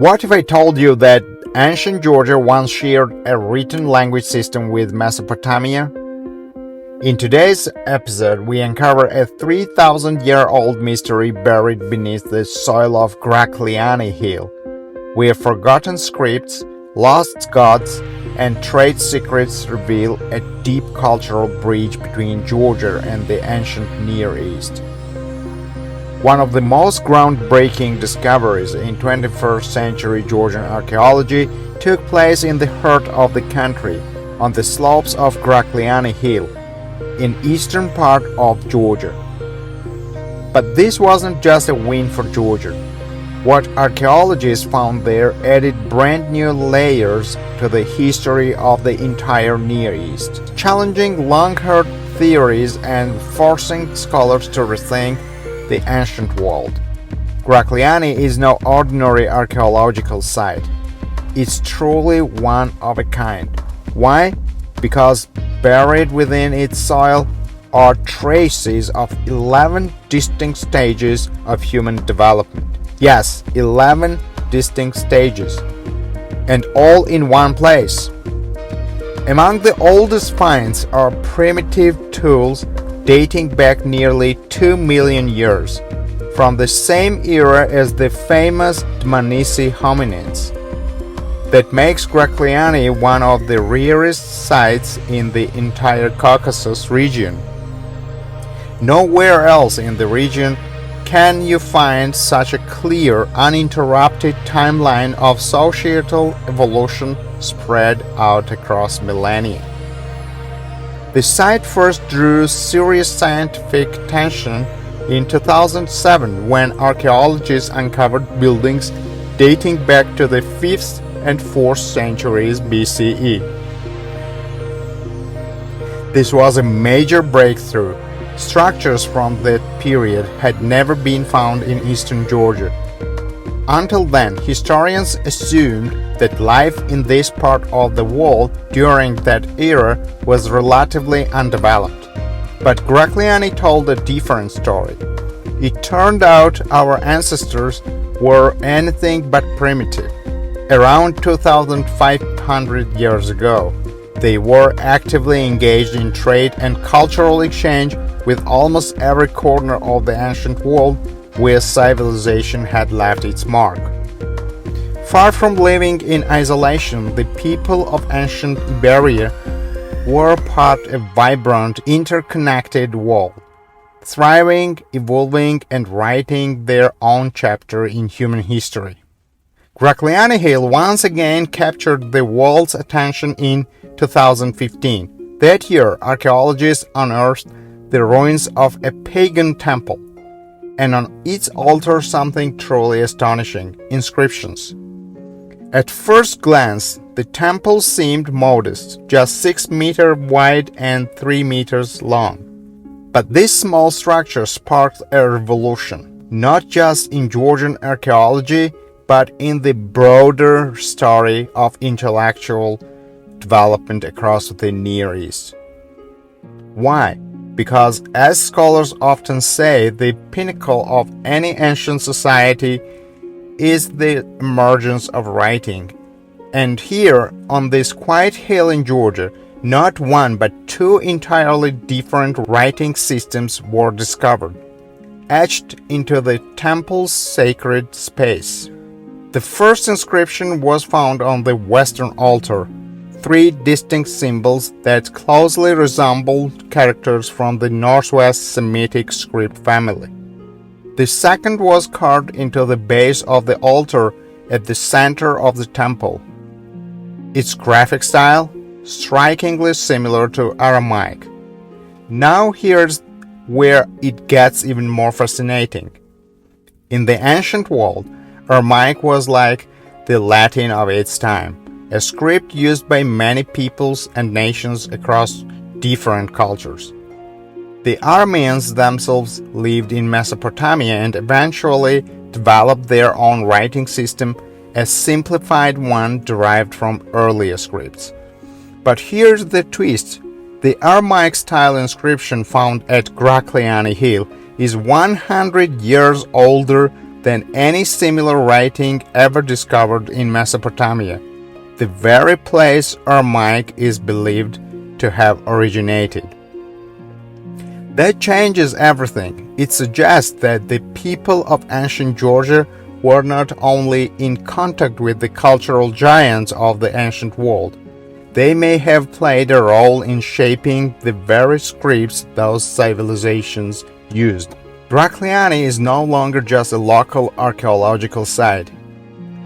What if I told you that ancient Georgia once shared a written language system with Mesopotamia? In today's episode, we uncover a 3,000-year-old mystery buried beneath the soil of Grakliani Hill, where forgotten scripts, lost gods, and trade secrets reveal a deep cultural bridge between Georgia and the ancient Near East. One of the most groundbreaking discoveries in 21st century Georgian archaeology took place in the heart of the country, on the slopes of Grakliani Hill, in eastern part of Georgia. But this wasn't just a win for Georgia. What archaeologists found there added brand new layers to the history of the entire Near East, challenging long-held theories and forcing scholars to rethink the ancient world. Grakliani is no ordinary archaeological site. It's truly one of a kind. Why? Because buried within its soil are traces of 11 distinct stages of human development. Yes, 11 distinct stages, and all in one place. Among the oldest finds are primitive tools dating back nearly 2 million years, from the same era as the famous Dmanisi hominins. That makes Grakliani one of the rarest sites in the entire Caucasus region. Nowhere else in the region can you find such a clear, uninterrupted timeline of societal evolution spread out across millennia. The site first drew serious scientific attention in 2007 when archaeologists uncovered buildings dating back to the 5th and 4th centuries BCE. This was a major breakthrough. Structures from that period had never been found in eastern Georgia. Until then, historians assumed that life in this part of the world during that era was relatively undeveloped. But Grakliani told a different story. It turned out our ancestors were anything but primitive. Around 2,500 years ago, they were actively engaged in trade and cultural exchange with almost every corner of the ancient world where civilization had left its mark. Far from living in isolation, the people of ancient Iberia were part of a vibrant, interconnected world, thriving, evolving, and writing their own chapter in human history. Grakliani Hill once again captured the world's attention in 2015. That year, archaeologists unearthed the ruins of a pagan temple, and on its altar something truly astonishing: inscriptions. At first glance, the temple seemed modest, just 6 meters wide and 3 meters long. But this small structure sparked a revolution, not just in Georgian archaeology, but in the broader story of intellectual development across the Near East. Why? Because, as scholars often say, the pinnacle of any ancient society is the emergence of writing. And here, on this quiet hill in Georgia, not one but two entirely different writing systems were discovered, etched into the temple's sacred space. The first inscription was found on the western altar, 3 distinct symbols that closely resembled characters from the Northwest Semitic script family. The second was carved into the base of the altar at the center of the temple. Its graphic style, strikingly similar to Aramaic. Now here's where it gets even more fascinating. In the ancient world, Aramaic was like the Latin of its time, a script used by many peoples and nations across different cultures. The Arameans themselves lived in Mesopotamia and eventually developed their own writing system, a simplified one derived from earlier scripts. But here's the twist: the Aramaic-style inscription found at Grakliani Hill is 100 years older than any similar writing ever discovered in Mesopotamia, the very place Aramaic is believed to have originated. That changes everything. It suggests that the people of ancient Georgia were not only in contact with the cultural giants of the ancient world, they may have played a role in shaping the very scripts those civilizations used. Grakliani is no longer just a local archaeological site.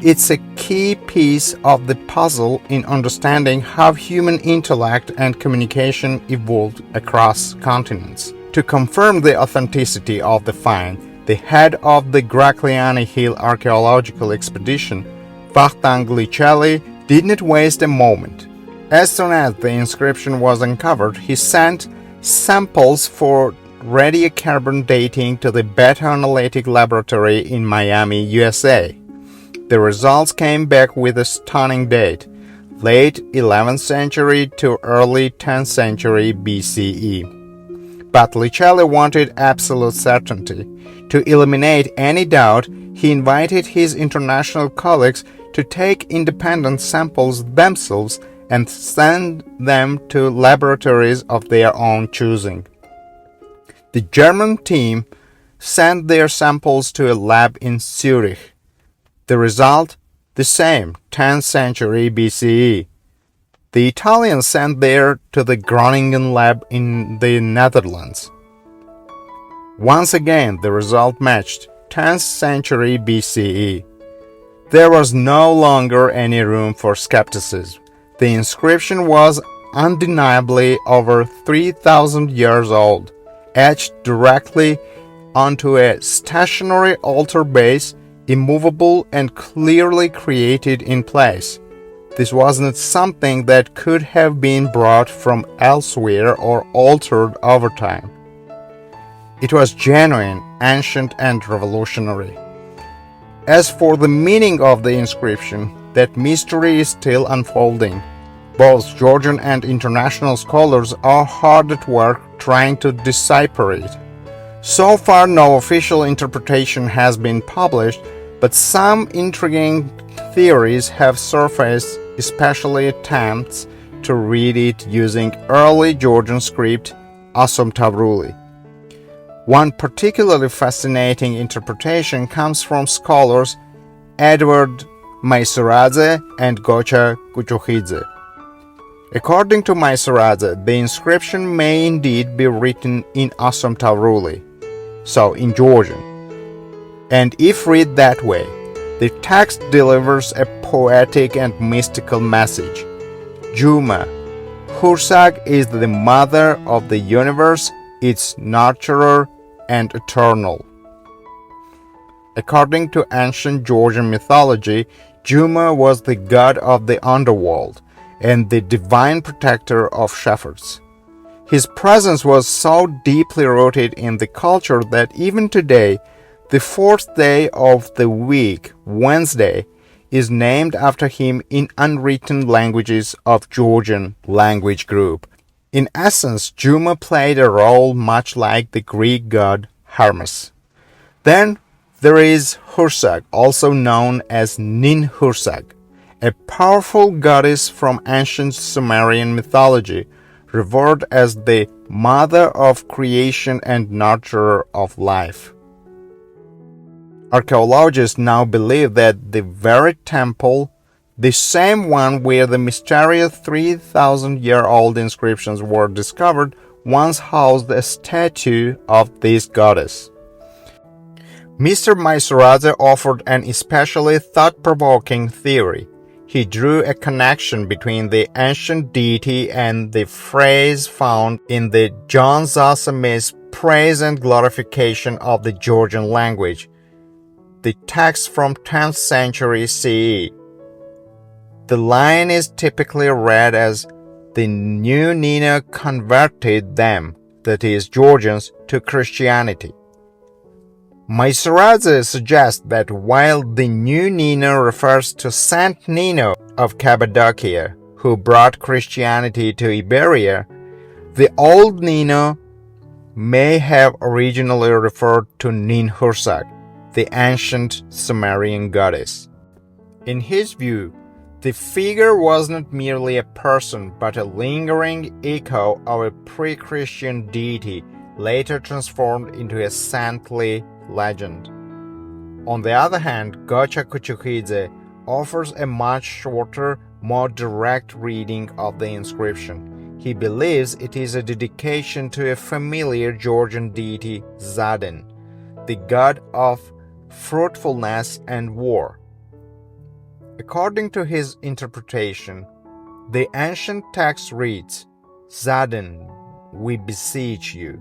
It's a key piece of the puzzle in understanding how human intellect and communication evolved across continents. To confirm the authenticity of the find, the head of the Grakliani Hill Archaeological Expedition, Grakliani, did not waste a moment. As soon as the inscription was uncovered, he sent samples for radiocarbon dating to the Beta Analytic Laboratory in Miami, USA. The results came back with a stunning date, late 11th century to early 10th century BCE. But Licelli wanted absolute certainty. To eliminate any doubt, he invited his international colleagues to take independent samples themselves and send them to laboratories of their own choosing. The German team sent their samples to a lab in Zurich. The result? The same, 10th century BCE. The Italians sent theirs to the Groningen lab in the Netherlands. Once again, the result matched, 10th century BCE. There was no longer any room for skepticism. The inscription was undeniably over 3,000 years old, etched directly onto a stationary altar base, immovable and clearly created in place. This wasn't something that could have been brought from elsewhere or altered over time. It was genuine, ancient, and revolutionary. As for the meaning of the inscription, that mystery is still unfolding. Both Georgian and international scholars are hard at work trying to decipher it. So far, no official interpretation has been published, but some intriguing theories have surfaced, especially attempts to read it using early Georgian script Asum Tavruli. One particularly fascinating interpretation comes from scholars Edward Maisaradze and Gocha Kuchukhidze. According to Maisaradze, the inscription may indeed be written in Asum Tavruli, so in Georgian. And if read that way, the text delivers a poetic and mystical message. Juma, Hursag is the mother of the universe, its nurturer and eternal. According to ancient Georgian mythology, Juma was the god of the underworld and the divine protector of shepherds. His presence was so deeply rooted in the culture that even today, the fourth day of the week, Wednesday, is named after him in unwritten languages of Georgian language group. In essence, Juma played a role much like the Greek god Hermes. Then there is Hursag, also known as Ninhursag, a powerful goddess from ancient Sumerian mythology, revered as the mother of creation and nurturer of life. Archaeologists now believe that the very temple, the same one where the mysterious 3,000-year-old inscriptions were discovered, once housed a statue of this goddess. Mr. Maisaradze offered an especially thought-provoking theory. He drew a connection between the ancient deity and the phrase found in the John Zassam's praise and glorification of the Georgian language, the text from 10th century CE. The line is typically read as, "The new Nina converted them," that is, Georgians, to Christianity. Maisaradze suggests that while the new Nina refers to Saint Nino of Cappadocia, who brought Christianity to Iberia, the old Nino may have originally referred to Ninhursag, the ancient Sumerian goddess. In his view, the figure was not merely a person but a lingering echo of a pre-Christian deity later transformed into a saintly legend. On the other hand, Gocha Kuchuhidze offers a much shorter, more direct reading of the inscription. He believes it is a dedication to a familiar Georgian deity, Zadin, the god of fruitfulness and war. According to his interpretation, the ancient text reads, "Zadin, we beseech you."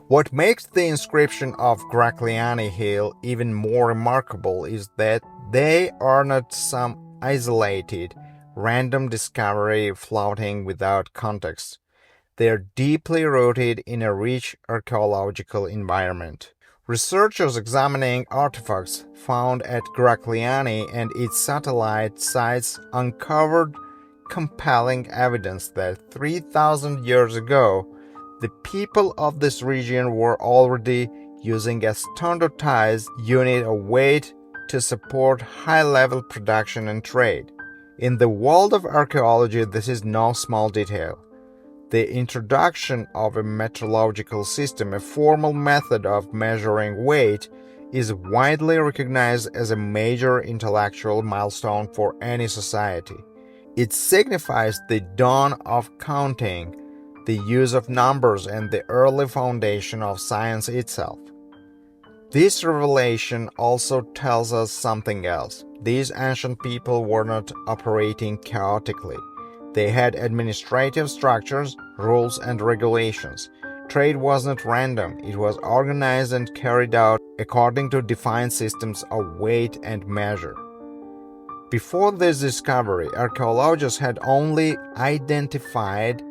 What makes the inscription of Grakliani Hill even more remarkable is that they are not some isolated, random discovery floating without context. They are deeply rooted in a rich archaeological environment. Researchers examining artifacts found at Grakliani and its satellite sites uncovered compelling evidence that 3,000 years ago, the people of this region were already using a standardized unit of weight to support high-level production and trade. In the world of archaeology, this is no small detail. The introduction of a metrological system, a formal method of measuring weight, is widely recognized as a major intellectual milestone for any society. It signifies the dawn of counting, the use of numbers, and the early foundation of science itself. This revelation also tells us something else. These ancient people were not operating chaotically. They had administrative structures, rules, and regulations. Trade was not random, it was organized and carried out according to defined systems of weight and measure. Before this discovery, archaeologists had only identified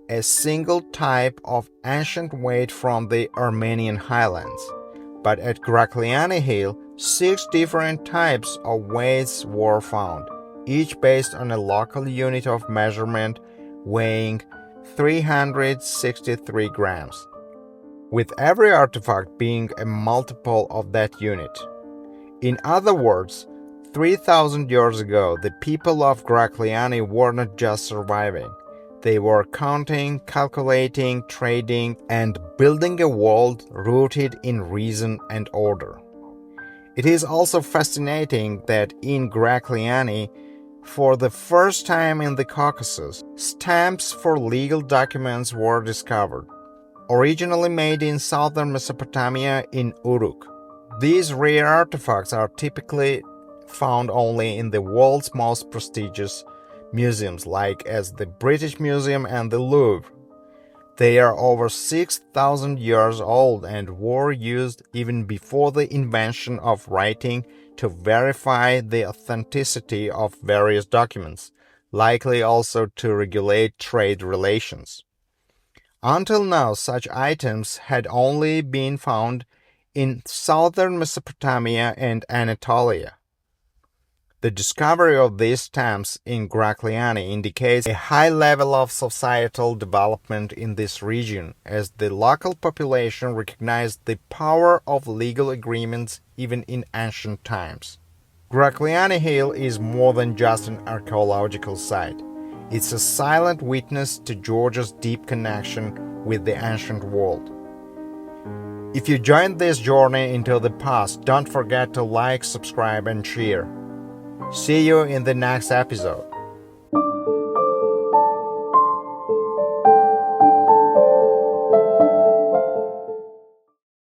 a single type of ancient weight from the Armenian highlands. But at Grakliani Hill, 6 different types of weights were found, each based on a local unit of measurement weighing 363 grams, with every artifact being a multiple of that unit. In other words, 3,000 years ago, the people of Grakliani were not just surviving. They were counting, calculating, trading, and building a world rooted in reason and order. It is also fascinating that in Grakliani, for the first time in the Caucasus, stamps for legal documents were discovered, originally made in southern Mesopotamia in Uruk. These rare artifacts are typically found only in the world's most prestigious museums like as the British Museum and the Louvre. They are over 6,000 years old and were used even before the invention of writing to verify the authenticity of various documents, likely also to regulate trade relations. Until now, such items had only been found in southern Mesopotamia and Anatolia. The discovery of these stamps in Grakliani indicates a high level of societal development in this region, as the local population recognized the power of legal agreements even in ancient times. Grakliani Hill is more than just an archaeological site. It's a silent witness to Georgia's deep connection with the ancient world. If you joined this journey into the past, don't forget to like, subscribe, and share. See you in the next episode.